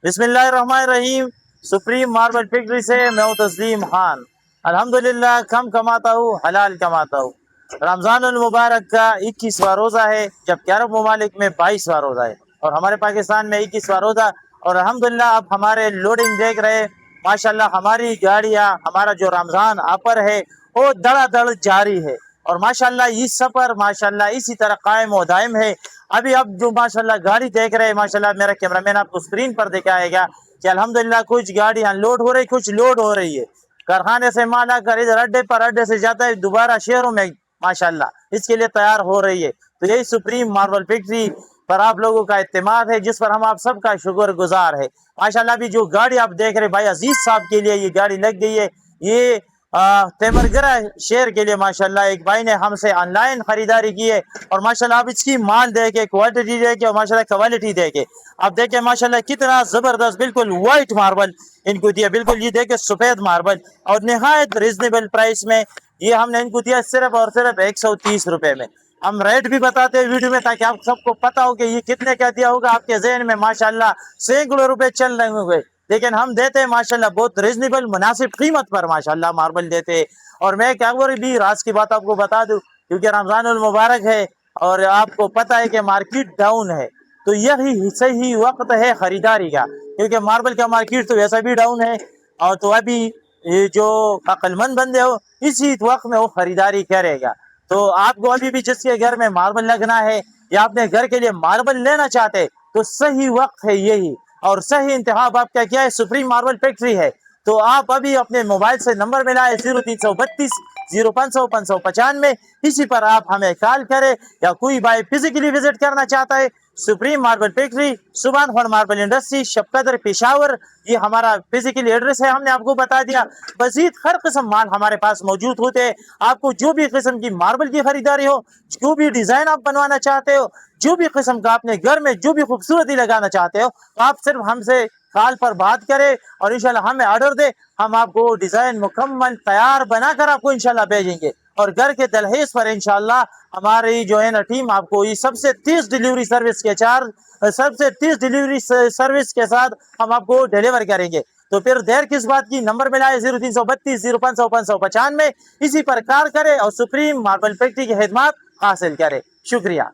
बिस्मिल्लाहिर्रहमानिर्रहीम। Supreme marble factory से मैं हूं तस्लीम खान। अल्हम्दुलिल्लाह कम कमाता हूँ, हलाल कमाता हूँ। रमज़ान अल मुबारक का 21वां रोज़ा है, जबकि अरब ममालिक में 22वां रोज़ा है और हमारे पाकिस्तान में 21वां रोज़ा। और अल्हम्दुलिल्लाह आप हमारे लोडिंग देख रहे हैं, माशाल्लाह हमारी गाड़ियाँ, हमारा जो रमज़ान ऑफर है वो धड़ाधड़ जारी है। और माशाल्लाह इस सफ़र माशाल्लाह इसी तरह कायम व दायम है। अभी आप जो माशाल्लाह गाड़ी देख रहे हैं, माशाल्लाह मेरा कैमरामैन आपको स्क्रीन पर दिखाएगा कि अल्हम्दुलिल्लाह कुछ गाड़ियां लोड हो रही, कुछ लोड हो रही है। कारखाने से माल आकर इधर अड्डे पर, अड्डे से जाता है दोबारा शहरों में, माशाल्लाह इसके लिए तैयार हो रही है। तो यही सुप्रीम मार्बल फैक्ट्री पर आप लोगों का इत्तेमाद है, जिस पर हम आप सबका शुक्र गुजार है। माशाल्लाह अभी जो गाड़ी आप देख रहे हैं, भाई अजीज साहब के लिए ये गाड़ी लग गई है। ये तेमरगरा शेयर के लिए माशाल्लाह एक भाई ने हमसे ऑनलाइन खरीदारी की है और माशाल्लाह आप इसकी माल देखे, क्वांटिटी देखे और माशाल्लाह क्वालिटी देखे, आप देखे माशाल्लाह कितना जबरदस्त बिल्कुल वाइट मार्बल इनको दिया, बिल्कुल ये देखे सफेद मार्बल और निहायत रिजनेबल प्राइस में ये हमने इनको दिया सिर्फ और सिर्फ 130 रुपए में। हम रेट भी बताते हैं वीडियो में ताकि आप सबको पता हो कि ये कितने का दिया होगा, आपके जहन में माशाल्लाह सैकड़ों रुपए चल रहे होंगे, लेकिन हम देते हैं माशाल्लाह बहुत रिजनेबल मुनासिब कीमत पर माशाल्लाह मार्बल देते हैं। और मैं क्या भी राज की बात आपको बता दूं, क्योंकि रमजान उल मुबारक है और आपको पता है कि मार्केट डाउन है, तो यही सही वक्त है खरीदारी का, क्योंकि मार्बल का मार्केट तो वैसा भी डाउन है। और तो अभी ये जो अक्लमंद बंदे हो इसी वक्त में वो खरीदारी करेगा। तो आपको अभी भी जिसके घर में मार्बल लगना है या अपने घर के लिए मार्बल लेना चाहते तो सही वक्त है यही, और सही इंतखाब आपका क्या है, सुप्रीम मार्बल फैक्ट्री है। तो आप अभी अपने मोबाइल से नंबर मिलाए 0332 0595, इसी पर आप हमें कॉल करें, या कोई भाई फिजिकली विजिट करना चाहता है सुप्रीम मार्बल फैक्ट्री, सुभान खोड़ मार्बल इंडस्ट्री, शबकदर, पेशावर, ये हमारा फिजिकली एड्रेस है, हमने आपको बता दिया। मजीद हर किस्म माल हमारे पास मौजूद होते हैं। आपको जो भी किस्म की मार्बल की खरीदारी हो, जो भी डिजाइन आप बनवाना चाहते हो, जो भी किस्म का अपने घर में जो भी खूबसूरती लगाना चाहते हो, तो आप सिर्फ हमसे कॉल पर बात करें और इंशाल्लाह हमें ऑर्डर दे, हम आपको डिजाइन मुकम्मल तैयार बनाकर आपको इंशाल्लाह भेजेंगे। और घर के दलहेज पर इंशाल्लाह हमारी जो है ना टीम आपको ये सबसे तेज डिलीवरी सर्विस के सबसे तेज डिलीवरी सर्विस के साथ हम आपको डिलीवर करेंगे। तो फिर देर किस बात की, नंबर मिलाए 0332 0595, इसी पर कॉल करें और सुप्रीम मार्बल फैक्ट्री की खिदमत हासिल करें। शुक्रिया।